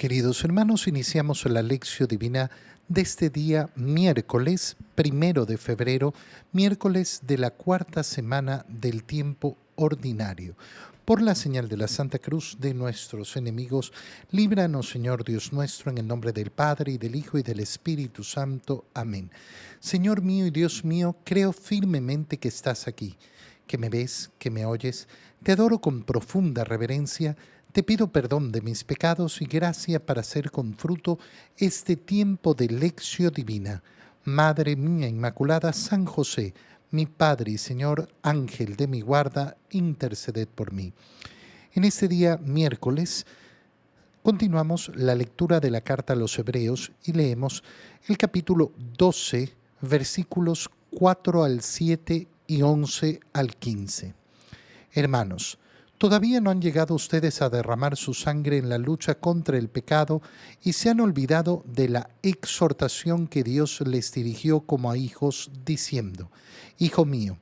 Queridos hermanos, iniciamos la lección divina de este día miércoles 1 de febrero, miércoles de la cuarta semana del tiempo ordinario. Por la señal de la Santa Cruz de nuestros enemigos, líbranos, Señor Dios nuestro, en el nombre del Padre, y del Hijo, y del Espíritu Santo. Amén. Señor mío y Dios mío, creo firmemente que estás aquí, que me ves, que me oyes. Te adoro con profunda reverencia. Te pido perdón de mis pecados y gracia para hacer con fruto este tiempo de lección divina. Madre mía Inmaculada, San José, mi Padre y Señor, Ángel de mi guarda, interceded por mí. En este día miércoles continuamos la lectura de la carta a los Hebreos y leemos el capítulo 12, versículos 4 al 7 y 11 al 15. Hermanos, todavía no han llegado ustedes a derramar su sangre en la lucha contra el pecado y se han olvidado de la exhortación que Dios les dirigió como a hijos, diciendo: Hijo mío,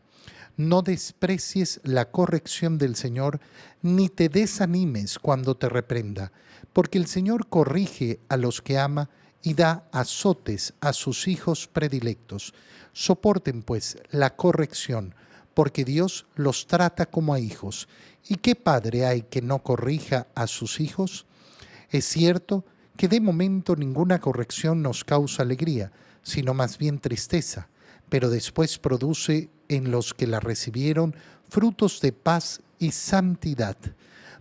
no desprecies la corrección del Señor, ni te desanimes cuando te reprenda, porque el Señor corrige a los que ama y da azotes a sus hijos predilectos. Soporten, pues, la corrección, porque Dios los trata como a hijos. ¿Y qué padre hay que no corrija a sus hijos? Es cierto que de momento ninguna corrección nos causa alegría, sino más bien tristeza, pero después produce en los que la recibieron frutos de paz y santidad.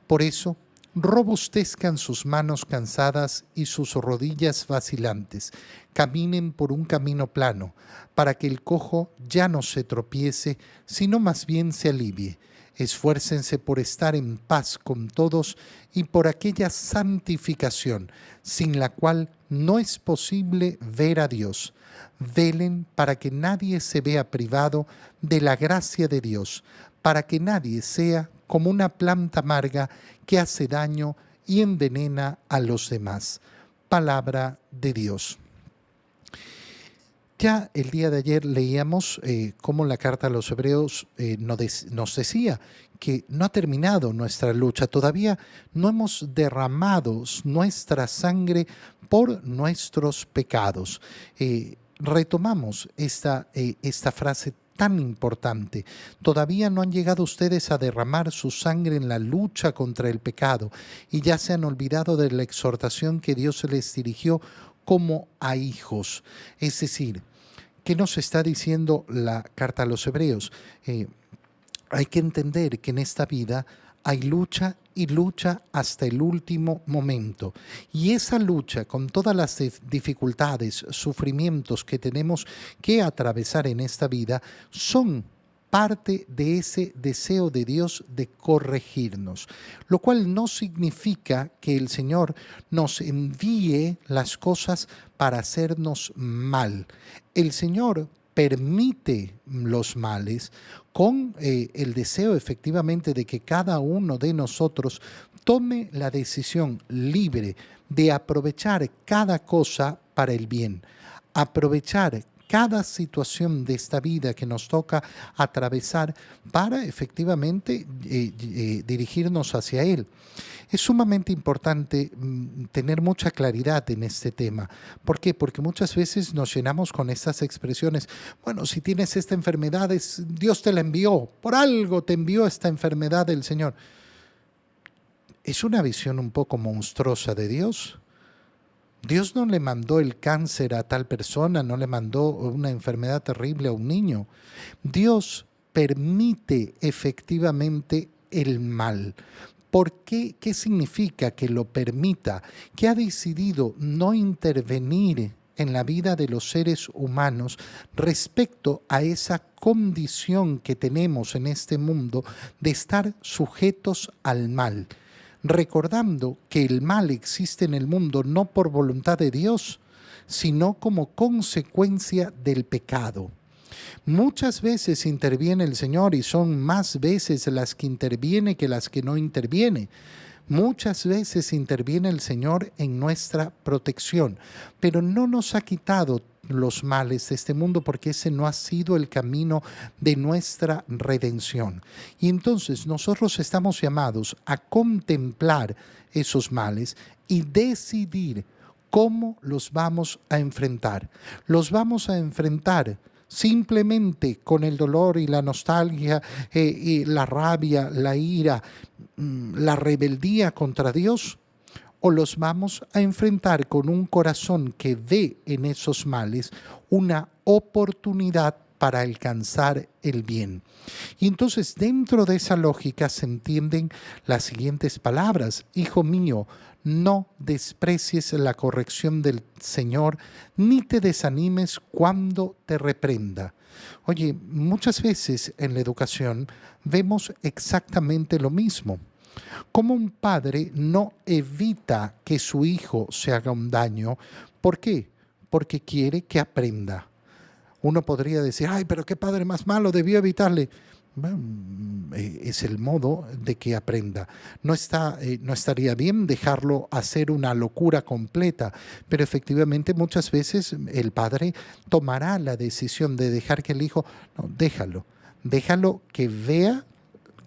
Por eso, robustezcan sus manos cansadas y sus rodillas vacilantes. Caminen por un camino plano, para que el cojo ya no se tropiece, sino más bien se alivie. Esfuércense por estar en paz con todos y por aquella santificación, sin la cual no es posible ver a Dios. Velen para que nadie se vea privado de la gracia de Dios, para que nadie sea como una planta amarga que hace daño y envenena a los demás. Palabra de Dios. Ya el día de ayer leíamos cómo la carta a los Hebreos nos decía que no ha terminado nuestra lucha, todavía no hemos derramado nuestra sangre por nuestros pecados. Retomamos esta frase tan importante. Todavía no han llegado ustedes a derramar su sangre en la lucha contra el pecado y ya se han olvidado de la exhortación que Dios les dirigió como a hijos. Es decir, ¿qué nos está diciendo la carta a los Hebreos? Hay que entender que en esta vida hay lucha y lucha hasta el último momento. Y esa lucha, con todas las dificultades, sufrimientos que tenemos que atravesar en esta vida, son parte de ese deseo de Dios de corregirnos, lo cual no significa que el Señor nos envíe las cosas para hacernos mal. El Señor permite los males con el deseo efectivamente de que cada uno de nosotros tome la decisión libre de aprovechar cada cosa para el bien, aprovechar cada situación de esta vida que nos toca atravesar para efectivamente dirigirnos hacia Él. Es sumamente importante tener mucha claridad en este tema. ¿Por qué? Porque muchas veces nos llenamos con estas expresiones. Bueno, si tienes esta enfermedad, Dios te la envió. Por algo te envió esta enfermedad del Señor. ¿Es una visión un poco monstruosa de Dios? Dios no le mandó el cáncer a tal persona, no le mandó una enfermedad terrible a un niño. Dios permite efectivamente el mal. ¿Por qué? ¿Qué significa que lo permita? Que ha decidido no intervenir en la vida de los seres humanos respecto a esa condición que tenemos en este mundo de estar sujetos al mal, recordando que el mal existe en el mundo no por voluntad de Dios, sino como consecuencia del pecado. Muchas veces interviene el Señor y son más veces las que interviene que las que no interviene. Muchas veces interviene el Señor en nuestra protección, pero no nos ha quitado los males de este mundo, porque ese no ha sido el camino de nuestra redención. Y entonces nosotros estamos llamados a contemplar esos males y decidir cómo los vamos a enfrentar. Los vamos a enfrentar simplemente con el dolor y la nostalgia, y la rabia, la ira, la rebeldía contra Dios, o los vamos a enfrentar con un corazón que ve en esos males una oportunidad para alcanzar el bien. Y entonces dentro de esa lógica se entienden las siguientes palabras: hijo mío, no desprecies la corrección del Señor, ni te desanimes cuando te reprenda. Oye, muchas veces en la educación vemos exactamente lo mismo. Como un padre no evita que su hijo se haga un daño. ¿Por qué? Porque quiere que aprenda. Uno podría decir, ay, pero qué padre más malo, debió evitarle. Bueno, es el modo de que aprenda. No estaría bien dejarlo hacer una locura completa, pero efectivamente muchas veces el padre tomará la decisión de dejar que el hijo, no, déjalo que vea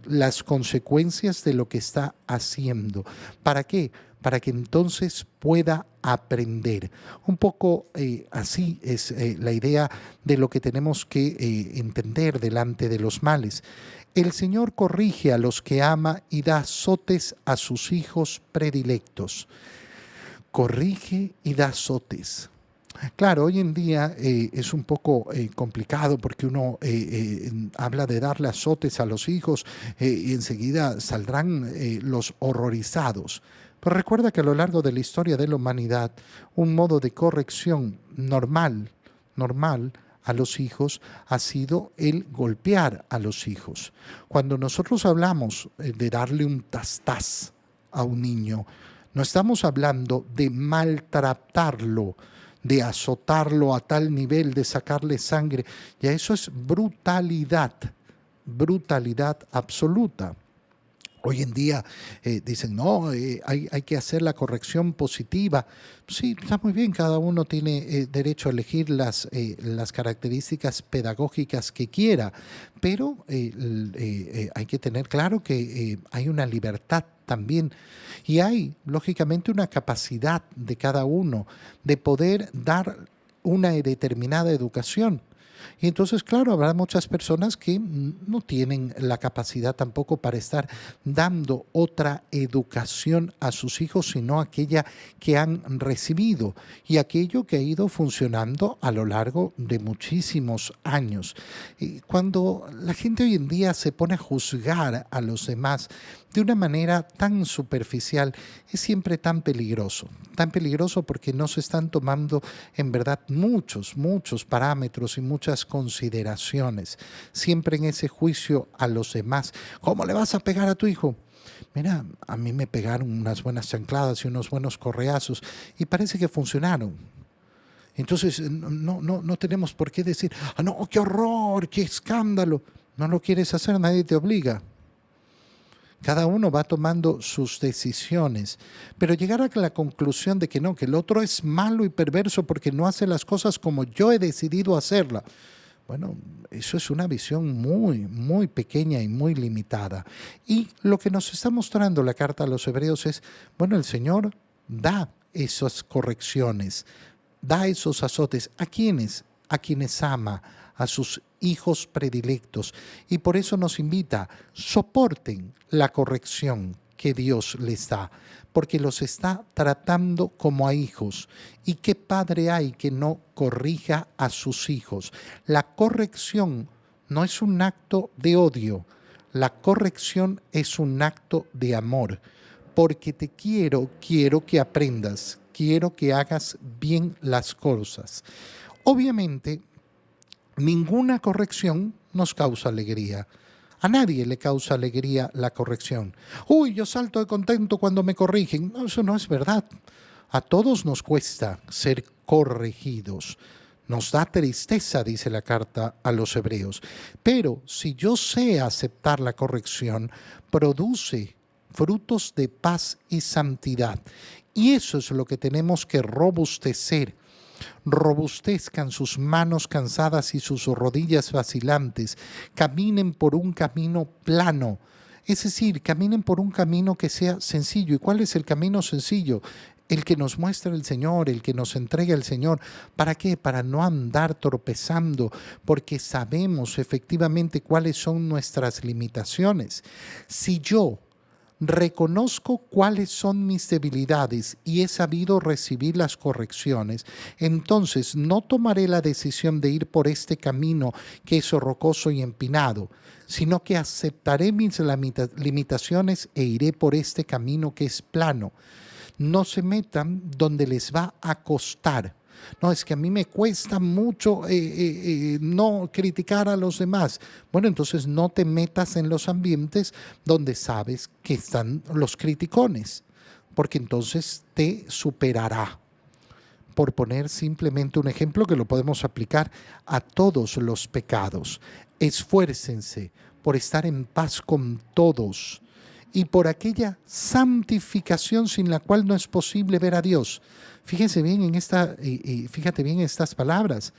las consecuencias de lo que está haciendo. ¿Para qué? Para que entonces pueda aprender. Un poco así es la idea de lo que tenemos que entender delante de los males. El Señor corrige a los que ama y da azotes a sus hijos predilectos. Corrige y da azotes. Claro, hoy en día es un poco complicado porque uno habla de darle azotes a los hijos y enseguida saldrán los horrorizados. Pero recuerda que a lo largo de la historia de la humanidad, un modo de corrección normal a los hijos ha sido el golpear a los hijos. Cuando nosotros hablamos de darle un tastaz a un niño, no estamos hablando de maltratarlo, de azotarlo a tal nivel, de sacarle sangre. Ya eso es brutalidad absoluta. Hoy en día dicen, no, hay que hacer la corrección positiva. Sí, está muy bien, cada uno tiene derecho a elegir las características pedagógicas que quiera, pero hay que tener claro que hay una libertad también y hay, lógicamente, una capacidad de cada uno de poder dar una determinada educación. Y entonces, claro, habrá muchas personas que no tienen la capacidad tampoco para estar dando otra educación a sus hijos, sino aquella que han recibido y aquello que ha ido funcionando a lo largo de muchísimos años. Y cuando la gente hoy en día se pone a juzgar a los demás de una manera tan superficial, es siempre tan peligroso porque no se están tomando en verdad muchos parámetros y muchas consideraciones, siempre en ese juicio a los demás. ¿Cómo le vas a pegar a tu hijo? Mira, a mí me pegaron unas buenas chancladas y unos buenos correazos y parece que funcionaron. Entonces no tenemos por qué decir, ah, no, qué horror, qué escándalo. No lo quieres hacer, nadie te obliga. Cada uno va tomando sus decisiones, pero llegar a la conclusión de que no, que el otro es malo y perverso porque no hace las cosas como yo he decidido hacerla. Bueno, eso es una visión muy pequeña y muy limitada. Y lo que nos está mostrando la carta a los Hebreos es, bueno, el Señor da esas correcciones, da esos azotes. ¿A quiénes? A quienes ama, a sus hijos predilectos. Y por eso nos invita, soporten la corrección que Dios les da, porque los está tratando como a hijos. ¿Y qué padre hay que no corrija a sus hijos? La corrección no es un acto de odio, la corrección es un acto de amor, porque te quiero que aprendas, quiero que hagas bien las cosas. Obviamente, ninguna corrección nos causa alegría. A nadie le causa alegría la corrección. Uy, yo salto de contento cuando me corrigen. No, eso no es verdad. A todos nos cuesta ser corregidos. Nos da tristeza, dice la carta a los Hebreos. Pero si yo sé aceptar la corrección, produce frutos de paz y santidad. Y eso es lo que tenemos que robustecer. robustezcan sus manos cansadas y sus rodillas vacilantes, caminen por un camino plano. Es decir, caminen por un camino que sea sencillo. ¿Y cuál es el camino sencillo? El que nos muestra el Señor, el que nos entrega el Señor. ¿Para qué? Para no andar tropezando, porque sabemos efectivamente cuáles son nuestras limitaciones. Si yo reconozco cuáles son mis debilidades y he sabido recibir las correcciones, entonces no tomaré la decisión de ir por este camino que es rocoso y empinado, sino que aceptaré mis limitaciones e iré por este camino que es plano. No se metan donde les va a costar. No, es que a mí me cuesta mucho no criticar a los demás. Bueno, entonces no te metas en los ambientes donde sabes que están los criticones, porque entonces te superará. Por poner simplemente un ejemplo que lo podemos aplicar a todos los pecados. Esfuércense por estar en paz con todos y por aquella santificación sin la cual no es posible ver a Dios. Fíjate bien en estas palabras.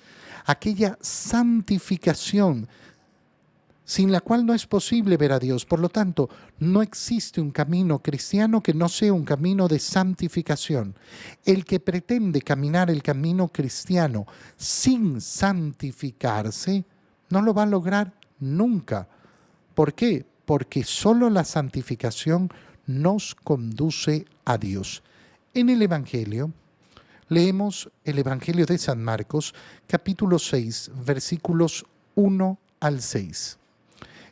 Aquella santificación sin la cual no es posible ver a Dios. Por lo tanto, no existe un camino cristiano que no sea un camino de santificación. El que pretende caminar el camino cristiano sin santificarse, no lo va a lograr nunca. ¿Por qué? Porque solo la santificación nos conduce a Dios. En el Evangelio, leemos el Evangelio de San Marcos, capítulo 6, versículos 1 al 6.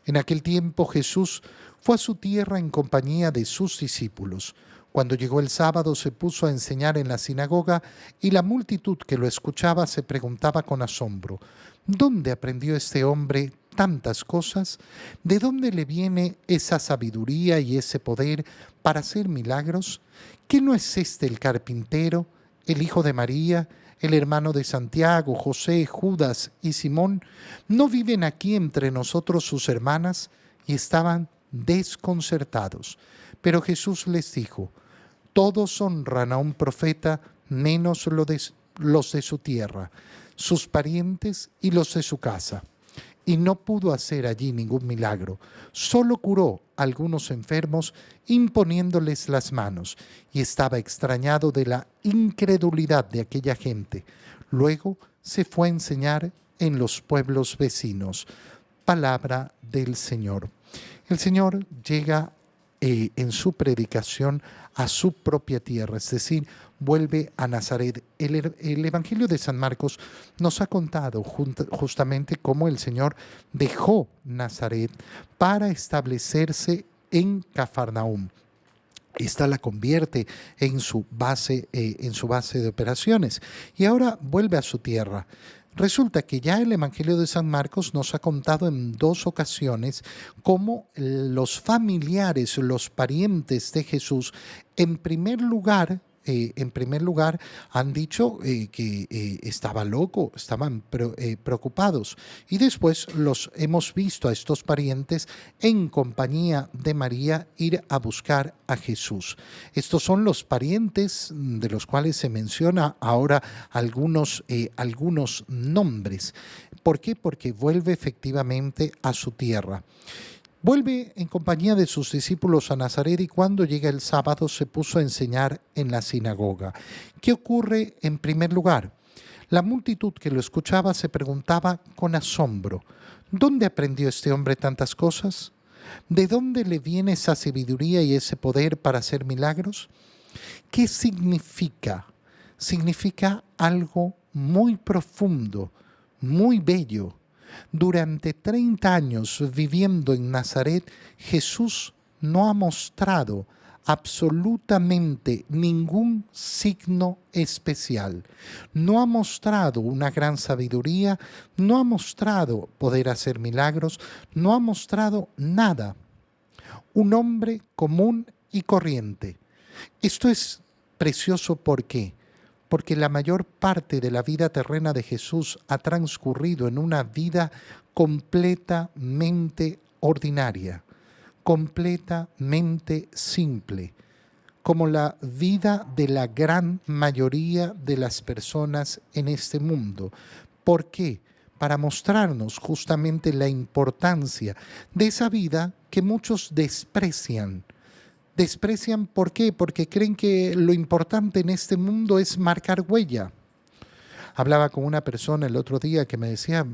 En aquel tiempo Jesús fue a su tierra en compañía de sus discípulos. Cuando llegó el sábado se puso a enseñar en la sinagoga y la multitud que lo escuchaba se preguntaba con asombro: ¿dónde aprendió este hombre tantas cosas? ¿De dónde le viene esa sabiduría y ese poder para hacer milagros? ¿Qué no es este el carpintero, el hijo de María, el hermano de Santiago, José, Judas y Simón? ¿No viven aquí entre nosotros sus hermanas? Y estaban desconcertados. Pero Jesús les dijo: todos honran a un profeta, menos los de su tierra, sus parientes y los de su casa. Y no pudo hacer allí ningún milagro, solo curó a algunos enfermos imponiéndoles las manos, y estaba extrañado de la incredulidad de aquella gente. Luego se fue a enseñar en los pueblos vecinos. Palabra del Señor. El Señor llega en su predicación a su propia tierra, es decir, vuelve a Nazaret. El Evangelio de San Marcos nos ha contado justamente cómo el Señor dejó Nazaret para establecerse en Cafarnaúm. Esta la convierte en su base de operaciones y ahora vuelve a su tierra. Resulta que ya el Evangelio de San Marcos nos ha contado en 2 ocasiones cómo los familiares, los parientes de Jesús, en primer lugar han dicho que estaba loco, estaban preocupados. Y después los hemos visto a estos parientes en compañía de María ir a buscar a Jesús. Estos son los parientes de los cuales se menciona ahora algunos nombres. ¿Por qué? Porque vuelve efectivamente a su tierra. Vuelve en compañía de sus discípulos a Nazaret y cuando llega el sábado se puso a enseñar en la sinagoga. ¿Qué ocurre en primer lugar? La multitud que lo escuchaba se preguntaba con asombro: ¿dónde aprendió este hombre tantas cosas? ¿De dónde le viene esa sabiduría y ese poder para hacer milagros? ¿Qué significa? Significa algo muy profundo, muy bello. Durante 30 años viviendo en Nazaret, Jesús no ha mostrado absolutamente ningún signo especial. No ha mostrado una gran sabiduría, no ha mostrado poder hacer milagros, no ha mostrado nada. Un hombre común y corriente. Esto es precioso, ¿por qué? Porque la mayor parte de la vida terrena de Jesús ha transcurrido en una vida completamente ordinaria, completamente simple, como la vida de la gran mayoría de las personas en este mundo. ¿Por qué? Para mostrarnos justamente la importancia de esa vida que muchos desprecian. Desprecian, ¿por qué? Porque creen que lo importante en este mundo es marcar huella. Hablaba con una persona el otro día que me decía,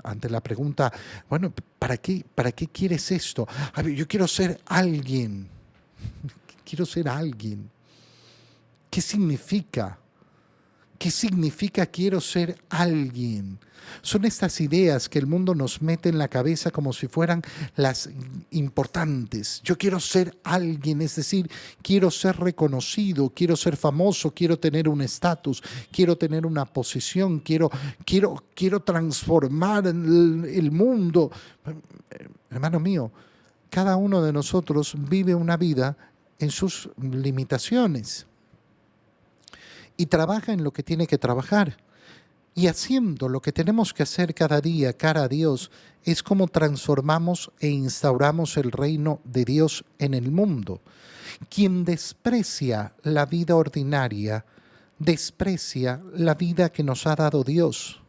ante la pregunta, bueno, para qué quieres esto? A ver, yo quiero ser alguien. Quiero ser alguien. ¿Qué significa? ¿Qué significa quiero ser alguien? Son estas ideas que el mundo nos mete en la cabeza como si fueran las importantes. Yo quiero ser alguien, es decir, quiero ser reconocido, quiero ser famoso, quiero tener un estatus, quiero tener una posición, quiero transformar el mundo. Hermano mío, cada uno de nosotros vive una vida en sus limitaciones y trabaja en lo que tiene que trabajar. Y haciendo lo que tenemos que hacer cada día, cara a Dios, es como transformamos e instauramos el reino de Dios en el mundo. Quien desprecia la vida ordinaria, desprecia la vida que nos ha dado Dios.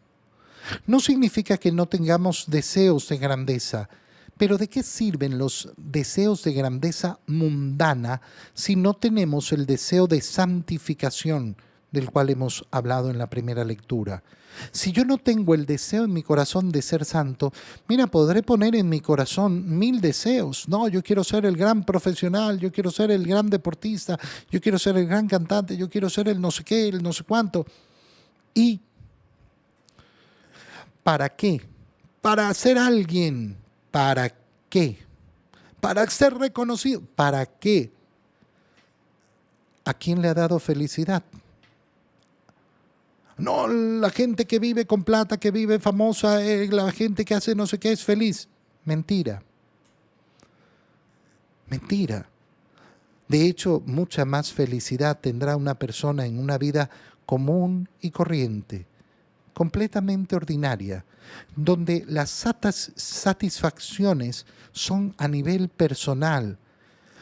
No significa que no tengamos deseos de grandeza, pero ¿de qué sirven los deseos de grandeza mundana si no tenemos el deseo de santificación del cual hemos hablado en la primera lectura? Si yo no tengo el deseo en mi corazón de ser santo, mira, podré poner en mi corazón 1000 deseos. No, yo quiero ser el gran profesional, yo quiero ser el gran deportista, yo quiero ser el gran cantante, yo quiero ser el no sé qué, el no sé cuánto. ¿Y para qué? Para ser alguien. ¿Para qué? Para ser reconocido. ¿Para qué? ¿A quién le ha dado felicidad? No, la gente que vive con plata, que vive famosa, la gente que hace no sé qué es feliz. Mentira. Mentira. De hecho, mucha más felicidad tendrá una persona en una vida común y corriente, completamente ordinaria, donde las satisfacciones son a nivel personal,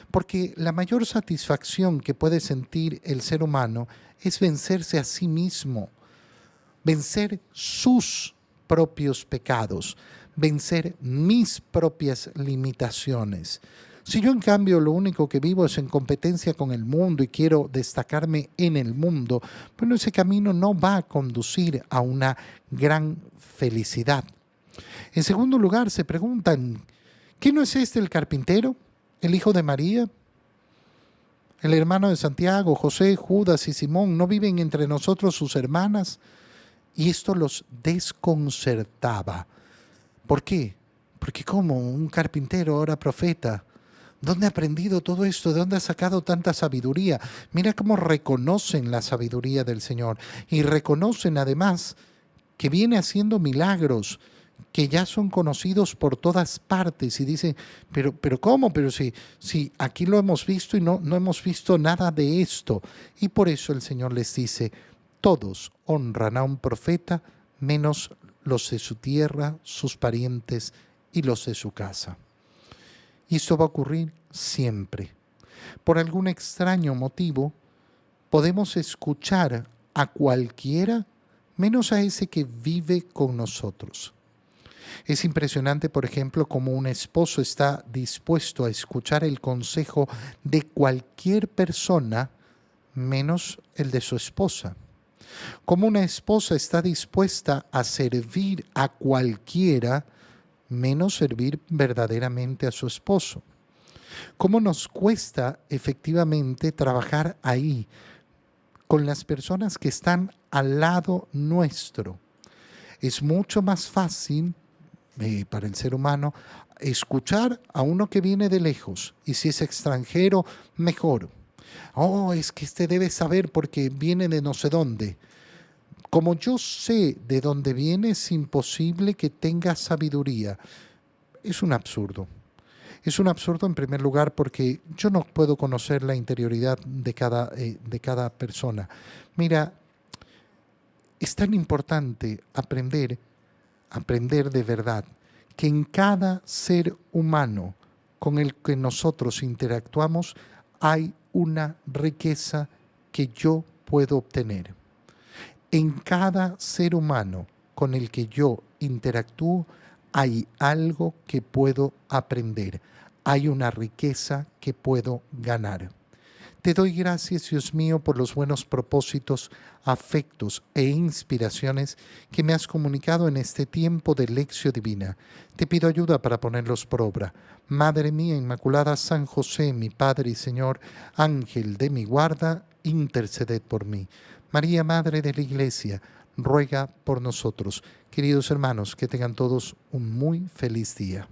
porque la mayor satisfacción que puede sentir el ser humano es vencerse a sí mismo, vencer sus propios pecados, vencer mis propias limitaciones. Si yo en cambio lo único que vivo es en competencia con el mundo y quiero destacarme en el mundo, bueno, ese camino no va a conducir a una gran felicidad. En segundo lugar, se preguntan, ¿qué no es este el carpintero, el hijo de María? El hermano de Santiago, José, Judas y Simón, ¿no viven entre nosotros sus hermanas? Y esto los desconcertaba. ¿Por qué? Porque como un carpintero ahora profeta. ¿Dónde ha aprendido todo esto? ¿De dónde ha sacado tanta sabiduría? Mira cómo reconocen la sabiduría del Señor y reconocen además que viene haciendo milagros que ya son conocidos por todas partes y dicen, pero ¿cómo? Pero si aquí lo hemos visto y no hemos visto nada de esto. Y por eso el Señor les dice, todos honran a un profeta menos los de su tierra, sus parientes y los de su casa. Y esto va a ocurrir siempre. Por algún extraño motivo, podemos escuchar a cualquiera menos a ese que vive con nosotros. Es impresionante, por ejemplo, cómo un esposo está dispuesto a escuchar el consejo de cualquier persona menos el de su esposa. Cómo una esposa está dispuesta a servir a cualquiera menos servir verdaderamente a su esposo. ¿Cómo nos cuesta efectivamente trabajar ahí con las personas que están al lado nuestro? Es mucho más fácil para el ser humano escuchar a uno que viene de lejos y si es extranjero, mejor. Oh, es que este debe saber porque viene de no sé dónde. Como yo sé de dónde viene, es imposible que tenga sabiduría. Es un absurdo. Es un absurdo en primer lugar porque yo no puedo conocer la interioridad de cada persona. Mira, es tan importante aprender de verdad, que en cada ser humano con el que nosotros interactuamos hay una riqueza que yo puedo obtener. En cada ser humano con el que yo interactúo hay algo que puedo aprender. Hay una riqueza que puedo ganar. Te doy gracias, Dios mío, por los buenos propósitos, afectos e inspiraciones que me has comunicado en este tiempo de lección divina. Te pido ayuda para ponerlos por obra. Madre mía Inmaculada, San José, mi Padre y Señor, Ángel de mi guarda, interceded por mí. María, Madre de la Iglesia, ruega por nosotros. Queridos hermanos, que tengan todos un muy feliz día.